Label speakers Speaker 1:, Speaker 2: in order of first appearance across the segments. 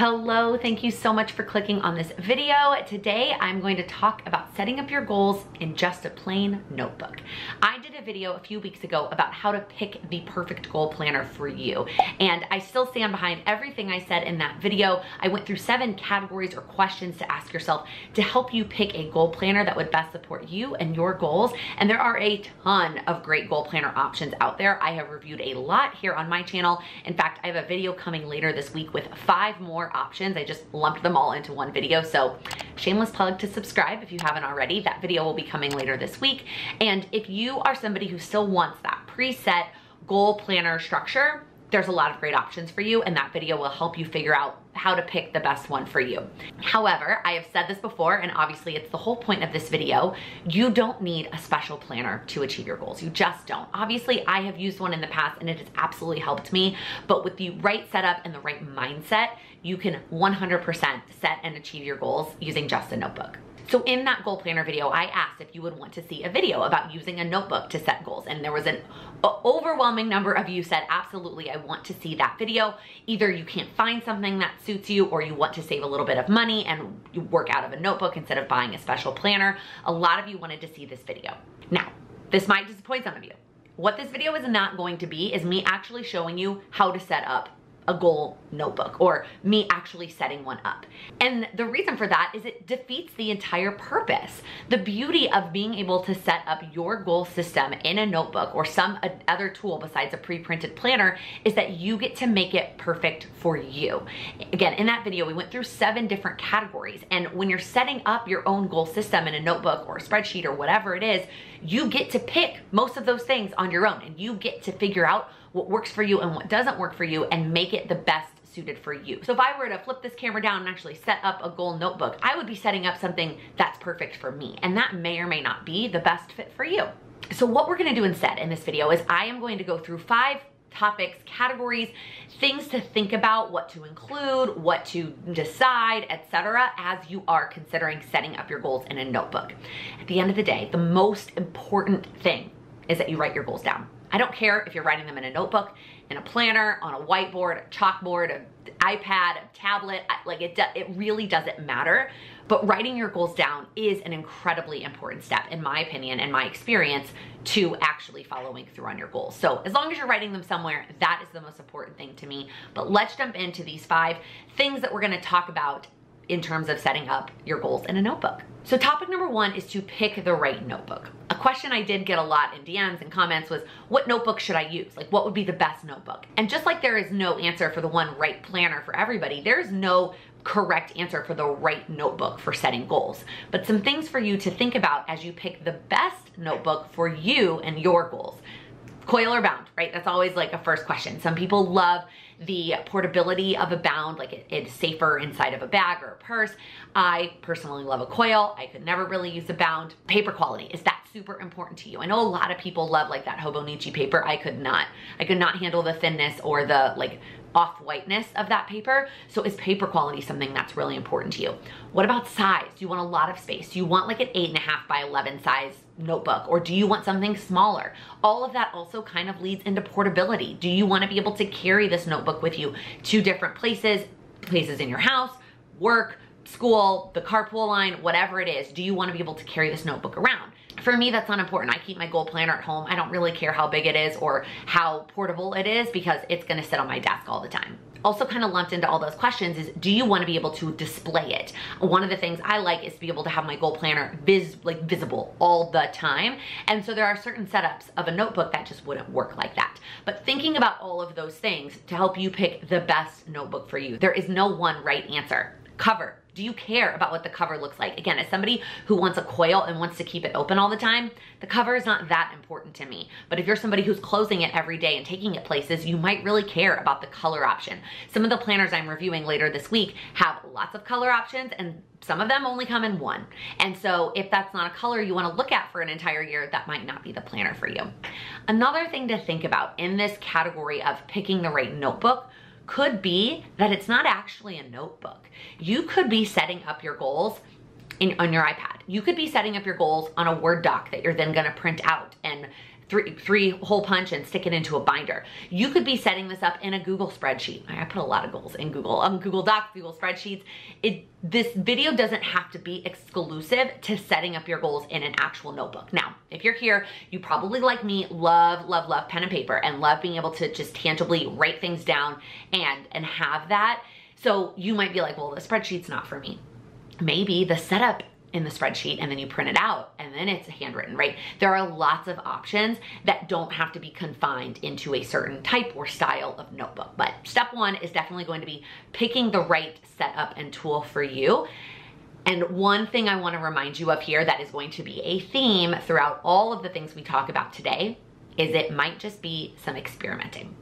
Speaker 1: Hello, thank you so much for clicking on this video. Today, I'm going to talk about setting up your goals in just a plain notebook. I did a video a few weeks ago about how to pick the perfect goal planner for you. And I still stand behind everything I said in that video. I went through 7 categories or questions to ask yourself to help you pick a goal planner that would best support you and your goals. And there are a ton of great goal planner options out there. I have reviewed a lot here on my channel. In fact, I have a video coming later this week with 5 more options. I just lumped them all into one video. So shameless plug to subscribe if you haven't already. That video will be coming later this week. And if you are somebody who still wants that preset goal planner structure, there's a lot of great options for you, and that video will help you figure out how to pick the best one for you. However, I have said this before, and obviously it's the whole point of this video, you don't need a special planner to achieve your goals. You just don't. Obviously, I have used one in the past and it has absolutely helped me, but with the right setup and the right mindset, you can 100% set and achieve your goals using just a notebook. So in that goal planner video, I asked if you would want to see a video about using a notebook to set goals. And there was an overwhelming number of you said, absolutely, I want to see that video. Either you can't find something that suits you, or you want to save a little bit of money and you work out of a notebook instead of buying a special planner. A lot of you wanted to see this video. Now, this might disappoint some of you. What this video is not going to be is me actually showing you how to set up a goal notebook, or me actually setting one up. And the reason for that is it defeats the entire purpose. The beauty of being able to set up your goal system in a notebook or some other tool besides a pre-printed planner is that you get to make it perfect for you. Again, in that video, we went through 7 different categories. And when you're setting up your own goal system in a notebook or a spreadsheet or whatever it is, you get to pick most of those things on your own, and you get to figure out what works for you and what doesn't work for you and make it the best suited for you. So if I were to flip this camera down and actually set up a goal notebook, I would be setting up something that's perfect for me, and that may or may not be the best fit for you. So what we're gonna do instead in this video is I am going to go through 5 topics, categories, things to think about, what to include, what to decide, etc., as you are considering setting up your goals in a notebook. At the end of the day, the most important thing is that you write your goals down. I don't care if you're writing them in a notebook, in a planner, on a whiteboard, a chalkboard, an iPad, a tablet, like it really doesn't matter. But writing your goals down is an incredibly important step, in my opinion and my experience, to actually following through on your goals. So as long as you're writing them somewhere, that is the most important thing to me. But let's jump into these 5 things that we're gonna talk about in terms of setting up your goals in a notebook. So topic number 1 is to pick the right notebook. A question I did get a lot in DMs and comments was, what notebook should I use? Like, what would be the best notebook? And just like there is no answer for the one right planner for everybody, there's no correct answer for the right notebook for setting goals. But some things for you to think about as you pick the best notebook for you and your goals. Coil or bound, right? That's always like a first question. Some people love the portability of a bound, like it's safer inside of a bag or a purse. I personally love a coil. I could never really use a bound. Paper quality, is that super important to you? I know a lot of people love like that Hobonichi paper. I could not handle the thinness or the like off-whiteness of that paper. So is paper quality something that's really important to you? What about size? Do you want a lot of space? Do you want like an 8.5 by 11 size notebook, or do you want something smaller? All of that also kind of leads into portability. Do you want to be able to carry this notebook with you to different places in your house, work, school, the carpool line, whatever it is? Do you want to be able to carry this notebook around? For me, that's not important. I keep my goal planner at home. I don't really care how big it is or how portable it is, because it's going to sit on my desk all the time. Also kind of lumped into all those questions is, do you want to be able to display it? One of the things I like is to be able to have my goal planner visible all the time. And so there are certain setups of a notebook that just wouldn't work like that. But thinking about all of those things to help you pick the best notebook for you. There is no one right answer. Cover. Do you care about what the cover looks like? Again, as somebody who wants a coil and wants to keep it open all the time, the cover is not that important to me. But if you're somebody who's closing it every day and taking it places, you might really care about the color option. Some of the planners I'm reviewing later this week have lots of color options, and some of them only come in 1. And so if that's not a color you want to look at for an entire year, that might not be the planner for you. Another thing to think about in this category of picking the right notebook could be that it's not actually a notebook. You could be setting up your goals on your iPad. You could be setting up your goals on a Word doc that you're then gonna print out and three hole punch and stick it into a binder. You could be setting this up in a Google spreadsheet. I put a lot of goals in Google Docs, Google spreadsheets. This video doesn't have to be exclusive to setting up your goals in an actual notebook. Now, if you're here, you probably like me, love pen and paper and love being able to just tangibly write things down and have that. So you might be like, well, the spreadsheet's not for me. Maybe the setup in the spreadsheet and then you print it out and then it's handwritten, right? There are lots of options that don't have to be confined into a certain type or style of notebook. But step one is definitely going to be picking the right setup and tool for you. And one thing I want to remind you of here that is going to be a theme throughout all of the things we talk about today is it might just be some experimenting.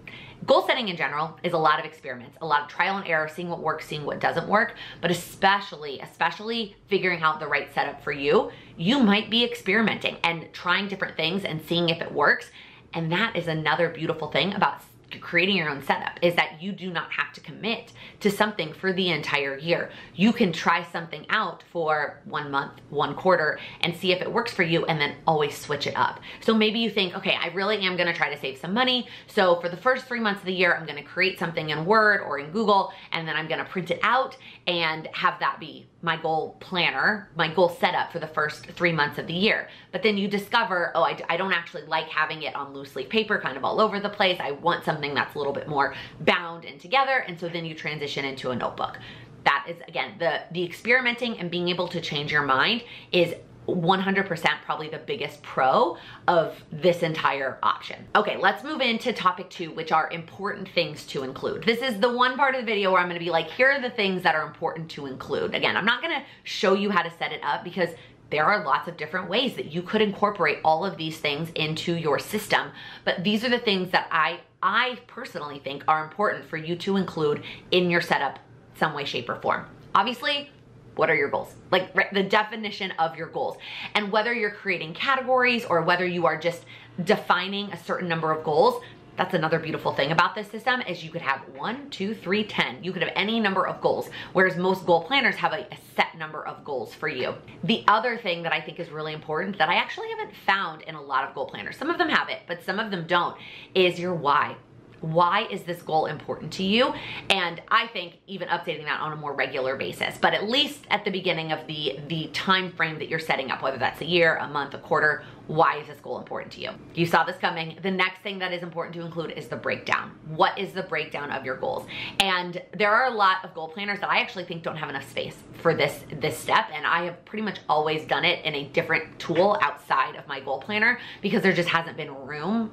Speaker 1: Goal setting in general is a lot of experiments, a lot of trial and error, seeing what works, seeing what doesn't work, but especially figuring out the right setup for you. You might be experimenting and trying different things and seeing if it works. And that is another beautiful thing about creating your own setup, is that you do not have to commit to something for the entire year. You can try something out for 1 month, 1 quarter, and see if it works for you, and then always switch it up. So maybe you think, okay, I really am gonna try to save some money. So for the first 3 months of the year, I'm gonna create something in Word or in Google, and then I'm gonna print it out and have that be my goal planner, my goal setup for the first 3 months of the year. But then you discover, oh, I don't actually like having it on loose leaf paper kind of all over the place. I want something that's a little bit more bound and together. And so then you transition into a notebook. That is, again, the experimenting and being able to change your mind is 100% probably the biggest pro of this entire option. Okay, let's move into topic 2, which are important things to include. This is the one part of the video where I'm gonna be like, here are the things that are important to include. Again, I'm not gonna show you how to set it up because there are lots of different ways that you could incorporate all of these things into your system. But these are the things that I personally think are important for you to include in your setup some way, shape, or form. Obviously, what are your goals? Like the definition of your goals. And whether you're creating categories or whether you are just defining a certain number of goals, that's another beautiful thing about this system is you could have 1, 2, 3, 10. You could have any number of goals, whereas most goal planners have a set number of goals for you. The other thing that I think is really important that I actually haven't found in a lot of goal planners, some of them have it, but some of them don't, is your why. Why is this goal important to you? And I think even updating that on a more regular basis, but at least at the beginning of the time frame that you're setting up, whether that's a year, a month, a quarter, why is this goal important to you? You saw this coming. The next thing that is important to include is the breakdown. What is the breakdown of your goals? And there are a lot of goal planners that I actually think don't have enough space for this step, and I have pretty much always done it in a different tool outside of my goal planner because there just hasn't been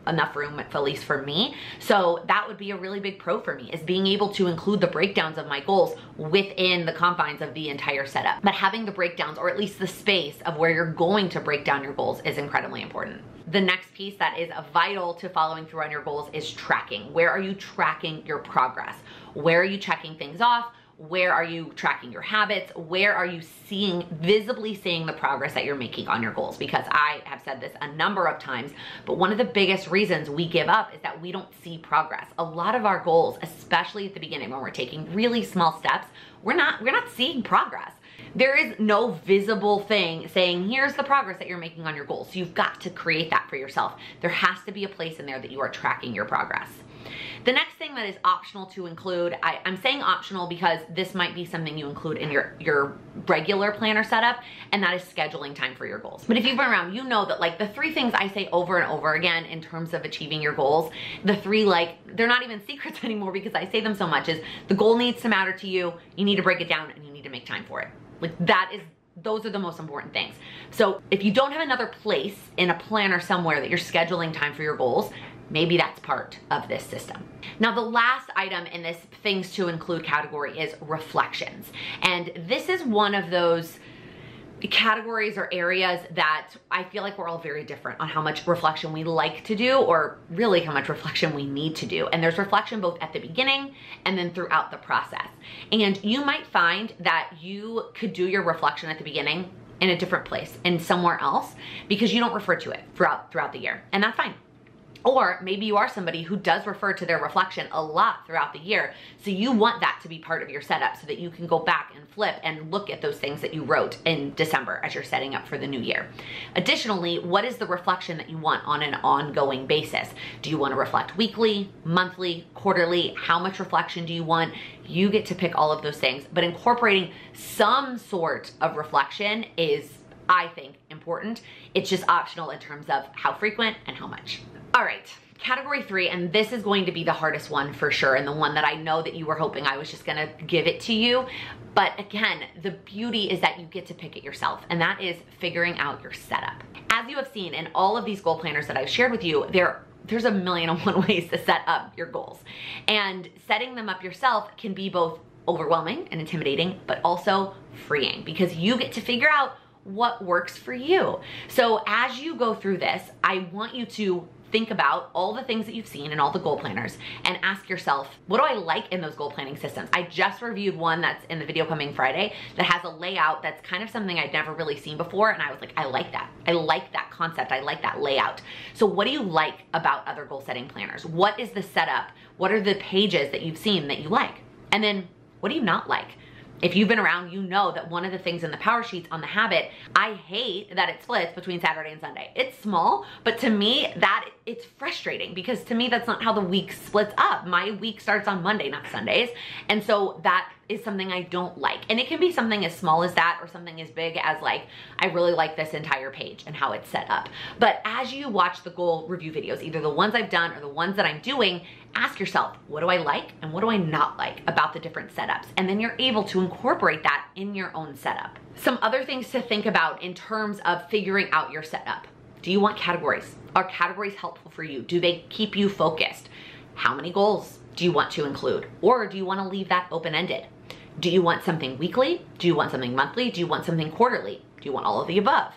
Speaker 1: enough room, at least for me. So that would be a really big pro for me, is being able to include the breakdowns of my goals within the confines of the entire setup. But having the breakdowns, or at least the space of where you're going to break down your goals, is incredibly important. The next piece that is vital to following through on your goals is tracking. Where are you tracking your progress? Where are you checking things off? Where are you tracking your habits? Where are you visibly seeing the progress that you're making on your goals? Because I have said this a number of times, but one of the biggest reasons we give up is that we don't see progress. A lot of our goals, especially at the beginning when we're taking really small steps, we're not seeing progress. There is no visible thing saying, here's the progress that you're making on your goals. So you've got to create that for yourself. There has to be a place in there that you are tracking your progress. The next thing that is optional to include, I'm saying optional because this might be something you include in your regular planner setup, and that is scheduling time for your goals. But if you've been around, you know that like the 3 things I say over and over again in terms of achieving your goals, the 3, like, they're not even secrets anymore because I say them so much, is the goal needs to matter to you, you need to break it down, and you need to make time for it. Like those are the most important things. So if you don't have another place in a planner somewhere that you're scheduling time for your goals, maybe that's part of this system. Now, the last item in this things to include category is reflections. And this is one of those categories or areas that I feel like we're all very different on how much reflection we like to do, or really how much reflection we need to do. And there's reflection both at the beginning and then throughout the process. And you might find that you could do your reflection at the beginning in a different place and somewhere else because you don't refer to it throughout the year, and that's fine. Or maybe you are somebody who does refer to their reflection a lot throughout the year. So you want that to be part of your setup so that you can go back and flip and look at those things that you wrote in December as you're setting up for the new year. Additionally, what is the reflection that you want on an ongoing basis? Do you want to reflect weekly, monthly, quarterly? How much reflection do you want? You get to pick all of those things, but incorporating some sort of reflection is, I think, important. It's just optional in terms of how frequent and how much. All right, category 3, and this is going to be the hardest one for sure, and the one that I know that you were hoping I was just gonna give it to you. But again, the beauty is that you get to pick it yourself, and that is figuring out your setup. As you have seen in all of these goal planners that I've shared with you, there's a million and one ways to set up your goals. And setting them up yourself can be both overwhelming and intimidating, but also freeing, because you get to figure out what works for you. So as you go through this, I want you to think about all the things that you've seen in all the goal planners and ask yourself, what do I like in those goal planning systems? I just reviewed one that's in the video coming Friday that has a layout that's kind of something I'd never really seen before, and I was like, I like that. I like that concept. I like that layout. So what do you like about other goal setting planners? What is the setup? What are the pages that you've seen that you like? And then what do you not like? If you've been around, you know that one of the things in the power sheets on the habit, I hate that it splits between Saturday and Sunday. It's small, but to me, it's frustrating, because to me, that's not how the week splits up. My week starts on Monday, not Sundays. And so that is something I don't like. And it can be something as small as that, or something as big as like, I really like this entire page and how it's set up. But as you watch the goal review videos, either the ones I've done or the ones that I'm doing, ask yourself, what do I like and what do I not like about the different setups? And then you're able to incorporate that in your own setup. Some other things to think about in terms of figuring out your setup. Do you want categories? Are categories helpful for you? Do they keep you focused? How many goals do you want to include? Or do you want to leave that open-ended? Do you want something weekly? Do you want something monthly? Do you want something quarterly? Do you want all of the above?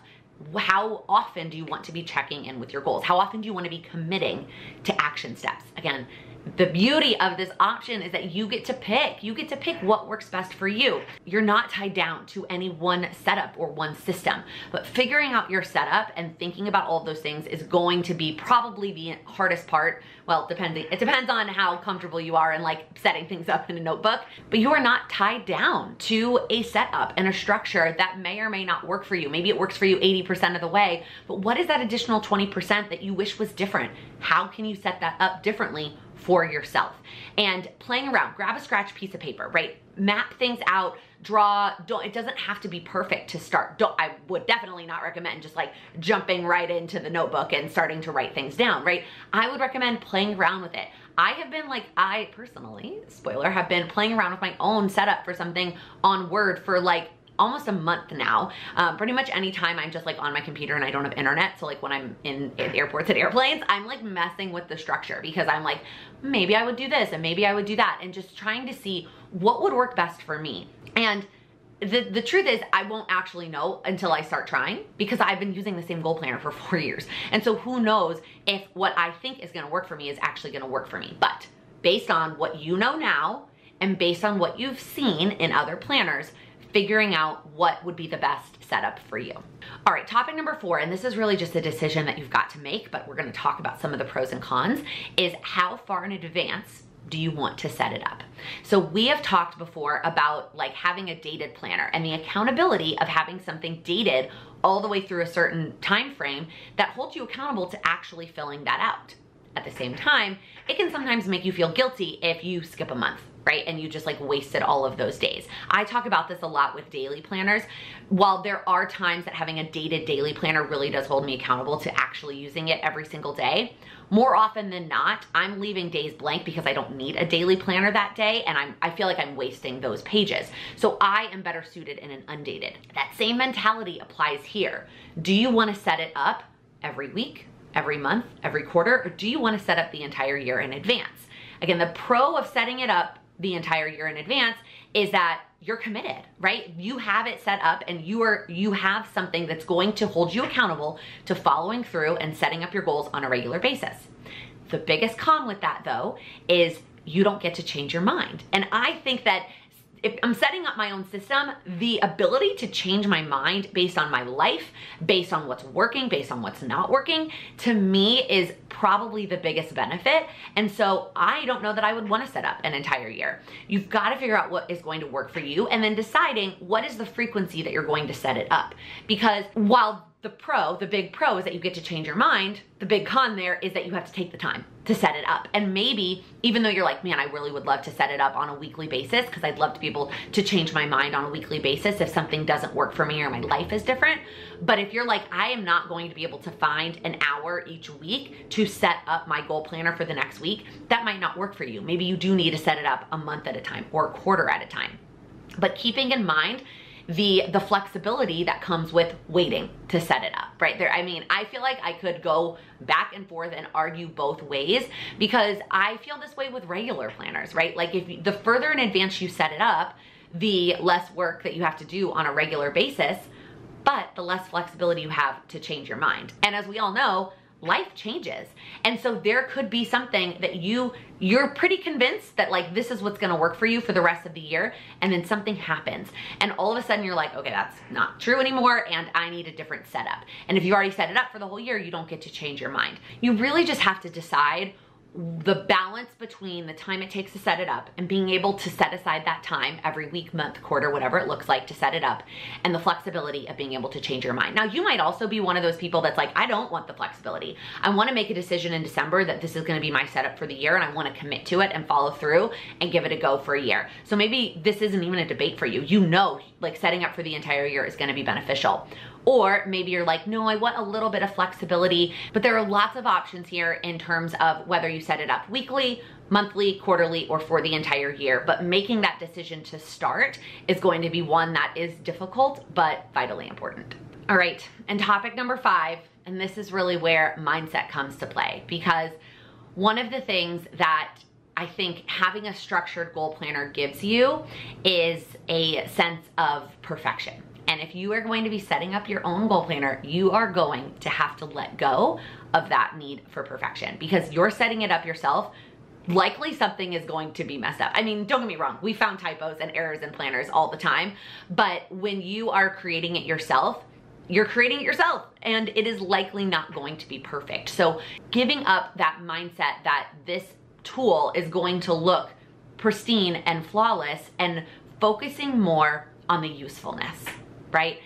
Speaker 1: How often do you want to be checking in with your goals? How often do you want to be committing to action steps? Again, the beauty of this option is that you get to pick. You get to pick what works best for you. You're not tied down to any one setup or one system, but figuring out your setup and thinking about all of those things is going to be probably the hardest part. Well, it depends on how comfortable you are in like setting things up in a notebook, but you are not tied down to a setup and a structure that may or may not work for you. Maybe it works for you 80% of the way, but what is that additional 20% that you wish was different? How can you set that up differently for yourself? And playing around, grab a scratch piece of paper, right? Map things out, draw. It doesn't have to be perfect to start. I would definitely not recommend just like jumping right into the notebook and starting to write things down, right? I would recommend playing around with it. I personally, spoiler, have been playing around with my own setup for something on Word for like almost a month now. Pretty much anytime I'm just like on my computer and I don't have internet. So like when I'm in airports and airplanes, I'm like messing with the structure, because I'm like, maybe I would do this and maybe I would do that, and just trying to see what would work best for me. And the truth is, I won't actually know until I start trying, because I've been using the same goal planner for 4 years. And so who knows if what I think is gonna work for me is actually gonna work for me. But based on what you know now, and based on what you've seen in other planners, figuring out what would be the best setup for you. All right, topic number 4, and this is really just a decision that you've got to make, but we're gonna talk about some of the pros and cons, is how far in advance do you want to set it up? So we have talked before about like having a dated planner and the accountability of having something dated all the way through a certain time frame that holds you accountable to actually filling that out. At the same time, it can sometimes make you feel guilty if you skip a month, right? And you just like wasted all of those days. I talk about this a lot with daily planners. While there are times that having a dated daily planner really does hold me accountable to actually using it every single day, more often than not, I'm leaving days blank because I don't need a daily planner that day, and I feel like I'm wasting those pages. So I am better suited in an undated. That same mentality applies here. Do you want to set it up every week, every month, every quarter, or do you want to set up the entire year in advance? Again, the pro of setting it up the entire year in advance is that you're committed, right? You have it set up and you have something that's going to hold you accountable to following through and setting up your goals on a regular basis. The biggest con with that though is you don't get to change your mind. And I think that if I'm setting up my own system, the ability to change my mind based on my life, based on what's working, based on what's not working, to me is probably the biggest benefit. And so I don't know that I would want to set up an entire year. You've got to figure out what is going to work for you and then deciding what is the frequency that you're going to set it up. Because while the big pro is that you get to change your mind, the big con there is that you have to take the time to set it up. And maybe, even though you're like, man, I really would love to set it up on a weekly basis because I'd love to be able to change my mind on a weekly basis if something doesn't work for me or my life is different. But if you're like, I am not going to be able to find an hour each week to set up my goal planner for the next week, that might not work for you. Maybe you do need to set it up a month at a time or a quarter at a time. But keeping in mind the flexibility that comes with waiting to set it up, right there. I mean, I feel like I could go back and forth and argue both ways because I feel this way with regular planners, right? Like the further in advance you set it up, the less work that you have to do on a regular basis, but the less flexibility you have to change your mind. And as we all know, life changes. And so there could be something that you're pretty convinced that like this is what's gonna work for you for the rest of the year, and then something happens. And all of a sudden you're like, okay, that's not true anymore and I need a different setup. And if you already set it up for the whole year, you don't get to change your mind. You really just have to decide the balance between the time it takes to set it up and being able to set aside that time every week, month, quarter, whatever it looks like to set it up, and the flexibility of being able to change your mind. Now, you might also be one of those people that's like, I don't want the flexibility. I want to make a decision in December that this is going to be my setup for the year and I want to commit to it and follow through and give it a go for a year. So maybe this isn't even a debate for you. You know, like setting up for the entire year is going to be beneficial. Or maybe you're like, no, I want a little bit of flexibility, but there are lots of options here in terms of whether you set it up weekly, monthly, quarterly, or for the entire year. But making that decision to start is going to be one that is difficult, but vitally important. All right, and topic number 5, and this is really where mindset comes to play, because one of the things that I think having a structured goal planner gives you is a sense of perfection. And if you are going to be setting up your own goal planner, you are going to have to let go of that need for perfection because you're setting it up yourself. Likely something is going to be messed up. I mean, don't get me wrong, we found typos and errors in planners all the time, but when you are creating it yourself, you're creating it yourself and it is likely not going to be perfect. So giving up that mindset that this tool is going to look pristine and flawless and focusing more on the usefulness, right?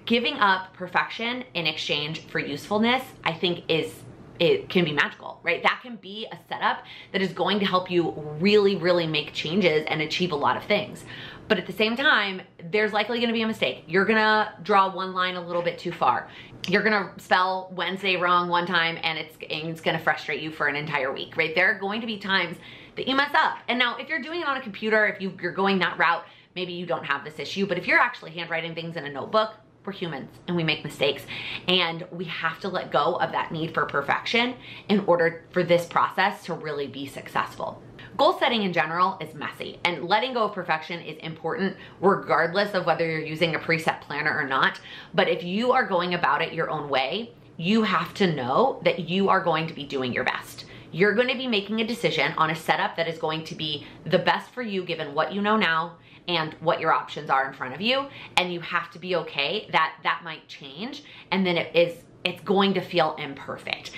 Speaker 1: Giving up perfection in exchange for usefulness, I think it can be magical, right? That can be a setup that is going to help you really, really make changes and achieve a lot of things. But at the same time, there's likely gonna be a mistake. You're gonna draw one line a little bit too far. You're gonna spell Wednesday wrong one time and it's gonna frustrate you for an entire week, right? There are going to be times that you mess up. And now if you're doing it on a computer, if you're going that route, maybe you don't have this issue, but if you're actually handwriting things in a notebook, we're humans and we make mistakes and we have to let go of that need for perfection in order for this process to really be successful. Goal setting in general is messy and letting go of perfection is important regardless of whether you're using a preset planner or not. But if you are going about it your own way, you have to know that you are going to be doing your best. You're going to be making a decision on a setup that is going to be the best for you given what you know now and what your options are in front of you. And you have to be okay that that might change and then it's going to feel imperfect.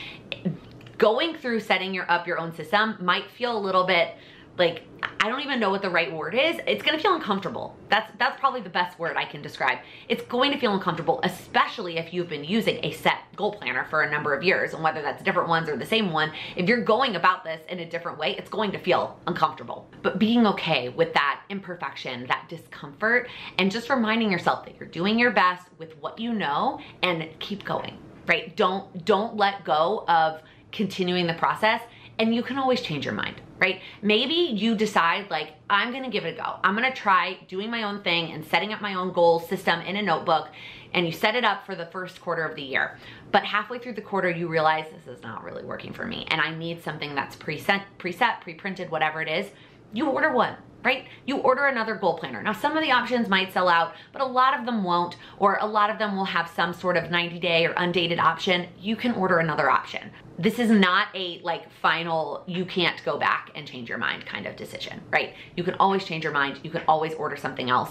Speaker 1: Going through setting up your own system might feel a little bit like, I don't even know what the right word is. It's gonna feel uncomfortable. That's probably the best word I can describe. It's going to feel uncomfortable, especially if you've been using a set goal planner for a number of years, and whether that's different ones or the same one. If you're going about this in a different way, it's going to feel uncomfortable. But being okay with that imperfection, that discomfort, and just reminding yourself that you're doing your best with what you know and keep going, right? Don't let go of continuing the process, and you can always change your mind, right? Maybe you decide like, I'm gonna give it a go. I'm gonna try doing my own thing and setting up my own goal system in a notebook, and you set it up for the first quarter of the year. But halfway through the quarter, you realize this is not really working for me and I need something that's preset, pre-printed, whatever it is. You order one. right? You order another goal planner. Now, some of the options might sell out, but a lot of them won't, or a lot of them will have some sort of 90-day or undated option. You can order another option. This is not a like final, you can't go back and change your mind kind of decision, right? You can always change your mind. You can always order something else.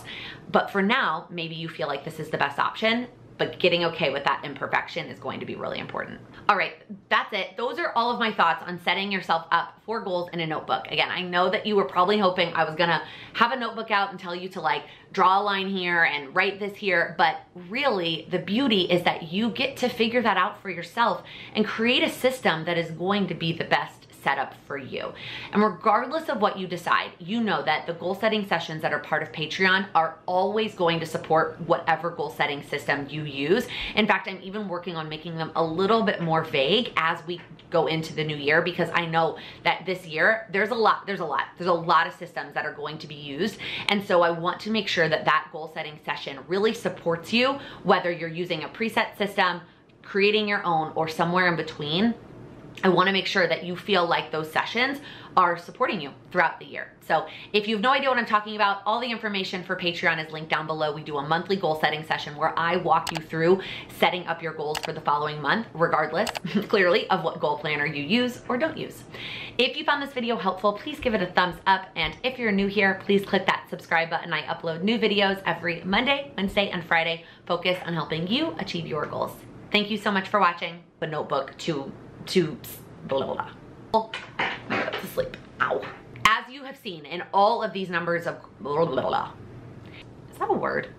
Speaker 1: But for now, maybe you feel like this is the best option, but getting okay with that imperfection is going to be really important. All right, that's it. Those are all of my thoughts on setting yourself up for goals in a notebook. Again, I know that you were probably hoping I was gonna have a notebook out and tell you to like draw a line here and write this here, but really the beauty is that you get to figure that out for yourself and create a system that is going to be the best setup for you. And regardless of what you decide, you know that the goal setting sessions that are part of Patreon are always going to support whatever goal setting system you use. In fact, I'm even working on making them a little bit more vague as we go into the new year, because I know that this year there's a lot of systems that are going to be used. And so I want to make sure that that goal setting session really supports you, whether you're using a preset system, creating your own, or somewhere in between. I want to make sure that you feel like those sessions are supporting you throughout the year. So if you have no idea what I'm talking about, all the information for Patreon is linked down below. We do a monthly goal setting session where I walk you through setting up your goals for the following month, regardless, clearly, of what goal planner you use or don't use. If you found this video helpful, please give it a thumbs up. And if you're new here, please click that subscribe button. I upload new videos every Monday, Wednesday, and Friday, focused on helping you achieve your goals. Thank you so much for watching. The notebook to blah, blah, blah. To sleep. Ow. As you have seen in all of these numbers of blah, blah, blah. Is that a word?